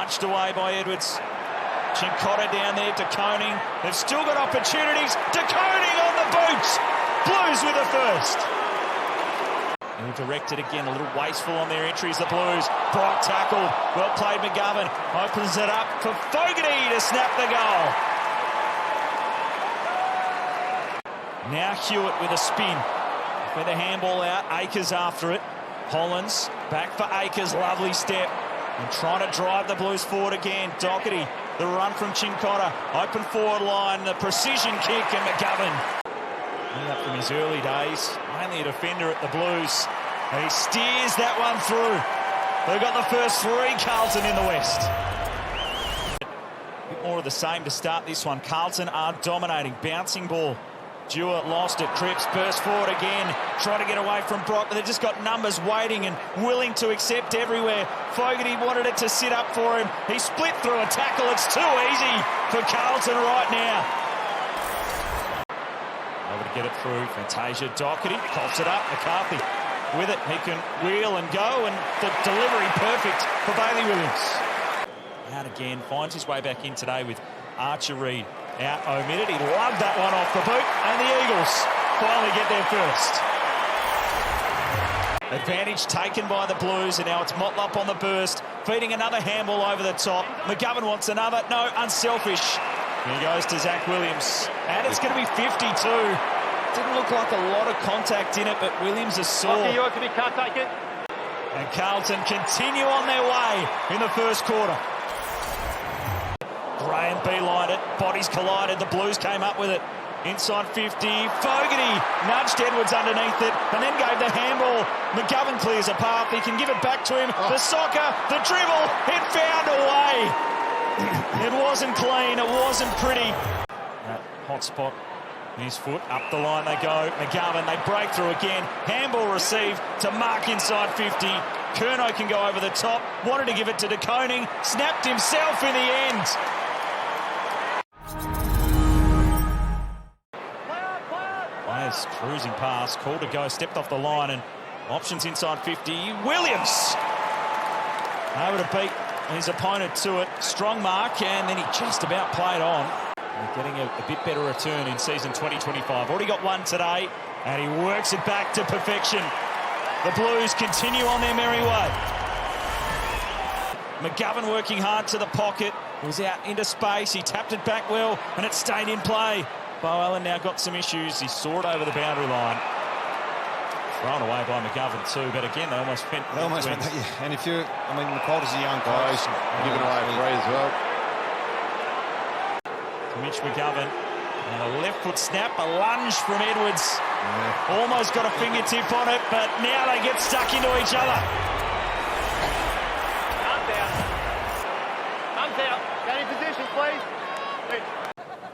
Nudged away by Edwards. Cincotta down there, De Koning. They've still got opportunities. De Koning on the boot. Blues with the first. Ill-directed again, a little wasteful on their entries, the Blues. Brock tackle. Well played, McGovern. Opens it up for Fogarty to snap the goal. Now Hewitt with a spin. With a handball out, Akers after it. Hollands, back for Akers, lovely step. And trying to drive the Blues forward again. Doherty, the run from Cincotta. Open forward line, the precision kick, and McGovern. Up from his early days, mainly a defender at the Blues. And he steers that one through. They've got the first three, Carlton in the West. A bit more of the same to start this one. Carlton are dominating, bouncing ball. Dewar lost it, Cripps burst forward again, trying to get away from Brock, but they've just got numbers waiting and willing to accept everywhere. Fogarty wanted it to sit up for him. He split through a tackle. It's too easy for Carlton right now. Able to get it through. Fantasia, Doherty, coughs it up. McCarthy with it. He can wheel and go, and the delivery perfect for Bailey Williams. Out again, finds his way back in today with Archer Reid. Out omitted. He loved that one off the boot, and the Eagles finally get there first. Advantage taken by the Blues, and now it's Motlop on the burst, feeding another handball over the top. McGovern wants another. No, unselfish. Here goes to Zach Williams, and it's going to be 52. Didn't look like a lot of contact in it, but Williams is sore. Okay, you can't take it. And Carlton continue on their way in the first quarter. Graham beelined it, bodies collided, the Blues came up with it. Inside 50, Fogarty nudged Edwards underneath it and then gave the handball. McGovern clears a path, he can give it back to him. The soccer, the dribble, it found a way. It wasn't clean, it wasn't pretty. That hot spot in his foot, up the line they go. McGovern, they break through again. Handball received to mark inside 50. Curnow can go over the top, wanted to give it to De Koning, snapped himself in the end. Players cruising past, called to go, stepped off the line, and options inside 50. Williams able to beat his opponent to it. Strong mark, and then he just about played on. And getting a bit better return in season 2025. Already got one today, and he works it back to perfection. The Blues continue on their merry way. McGovern working hard to the pocket. He was out into space. He tapped it back well, and it stayed in play. Bo Allen now got some issues. He saw it over the boundary line. Thrown away by McGovern too, but again, they almost went. They almost went, yeah. And if you, I mean, McCullough's a young coach. Give it away free as well. To Mitch McGovern. And a left foot snap, a lunge from Edwards. Yeah. Almost got a fingertip on it, but now they get stuck into each other. Arms out. Arms out. Get in position, please.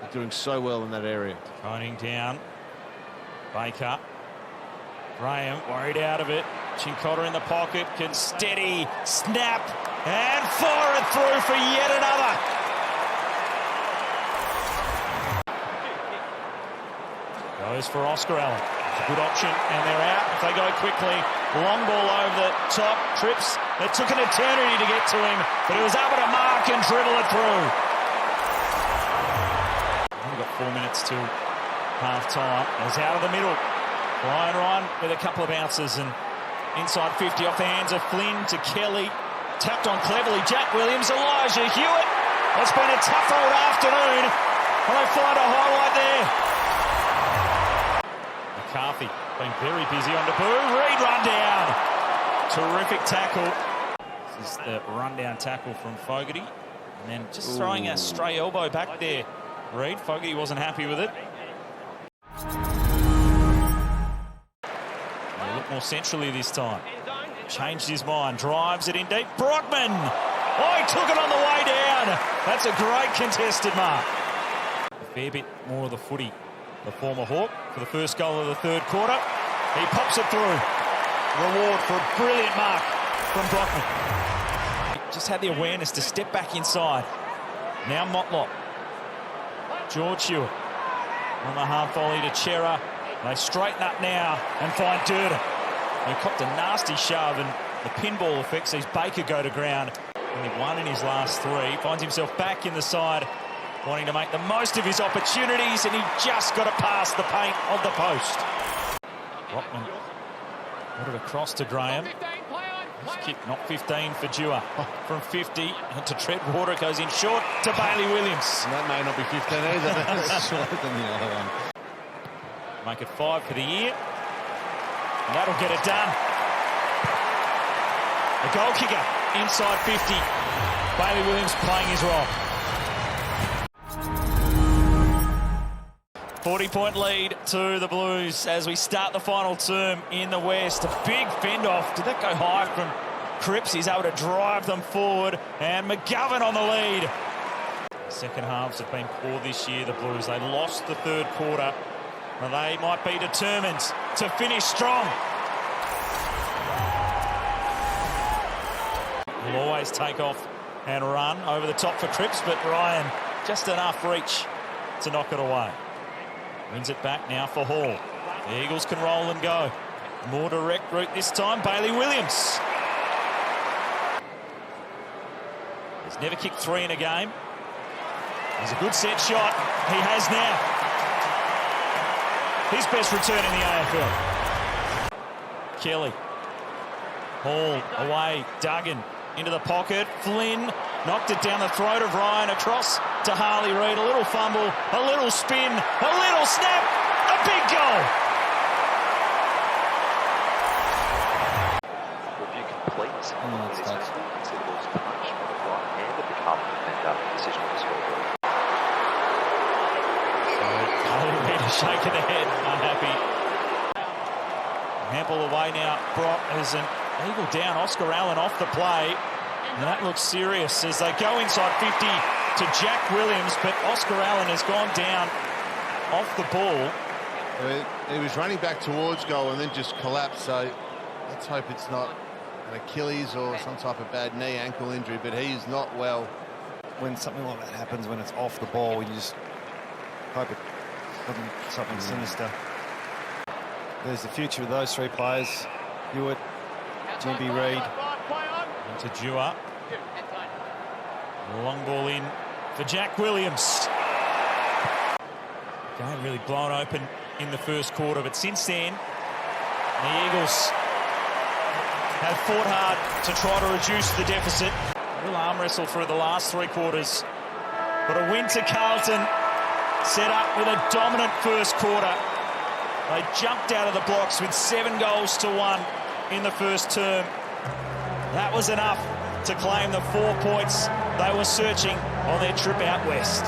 They're doing so well in that area. Koning down. Baker. Graham worried out of it. Cincotta in the pocket, can steady, snap, and fire it through for yet another. Goes for Oscar Allen. It's a good option, and they're out if they go quickly. Long ball over the top. Trips. It took an eternity to get to him, but he was able to mark and dribble it through. We've got 4 minutes till half-time. It's out of the middle. Ryan with a couple of bounces, and inside 50 off the hands of Flynn to Kelly. Tapped on cleverly. Jack Williams, Elijah Hewitt. It's been a tough old afternoon, and they find a highlight there. McCarthy being very busy on Deboo. Reid run down. Terrific tackle. This is the rundown tackle from Fogarty. And then just throwing a stray elbow back there. Reid, Fogarty wasn't happy with it. A little more centrally this time. Changed his mind. Drives it in deep. Brockman. Oh, he took it on the way down. That's a great contested mark. A fair bit more of the footy. The former Hawk for the first goal of the third quarter. He pops it through. Reward for a brilliant mark from Brockman. Just had the awareness to step back inside. Now Motlop. George Hewitt on the half volley to Chera. They straighten up now and find Durden. He copped a nasty shove, and the pinball effect sees Baker go to ground. Only one in his last three. Finds himself back in the side, wanting to make the most of his opportunities, and he just got it past the paint of the post. Rockman got it across to Graham. His kick, not 15 for Dewar. From 50 to Treadwater, goes in short to Bailey Williams. And that may not be 15 either. That's shorter than the other one. Make it 5 for the year. And that'll get it done. The goal kicker inside 50. Bailey Williams playing his role. 40-point lead to the Blues as we start the final term in the West. A big fend-off. Did that go high from Cripps? He's able to drive them forward. And McGovern on the lead. Second halves have been poor this year, the Blues. They lost the third quarter. And they might be determined to finish strong. Will always take off and run over the top for Cripps, but Ryan just enough reach to knock it away. Wins it back now for Hall. The Eagles can roll and go. More direct route this time, Bailey Williams. He's never kicked 3 in a game. He's a good set shot. He has now. His best return in the AFL. Kelly. Hall away. Duggan into the pocket. Flynn knocked it down the throat of Ryan across to Harley Reid. A little fumble, a little spin, a little snap, a big goal. Review complete. Considerable punch on the right hand of the Carlton defender. Decision on the scoreboard. Harley Reid is shaking the head, unhappy. Hample away now. Brock as an eagle down. Oscar Allen off the play. And that looks serious as they go inside 50 to Jack Williams, but Oscar Allen has gone down off the ball. He was running back towards goal and then just collapsed, so let's hope it's not an Achilles or some type of bad knee, ankle injury, but he's not well. When something like that happens, when it's off the ball, you just hope it doesn't something sinister. There's the future of those three players. Hewitt, Jimby Reid. Into Dewar. Long ball in for Jack Williams. Game really blown open in the first quarter, but since then, the Eagles have fought hard to try to reduce the deficit. A real arm wrestle through the last 3 quarters. But a win to Carlton, set up with a dominant first quarter. They jumped out of the blocks with 7 goals to 1 in the first term. That was enough to claim the 4 points they were searching on their trip out west.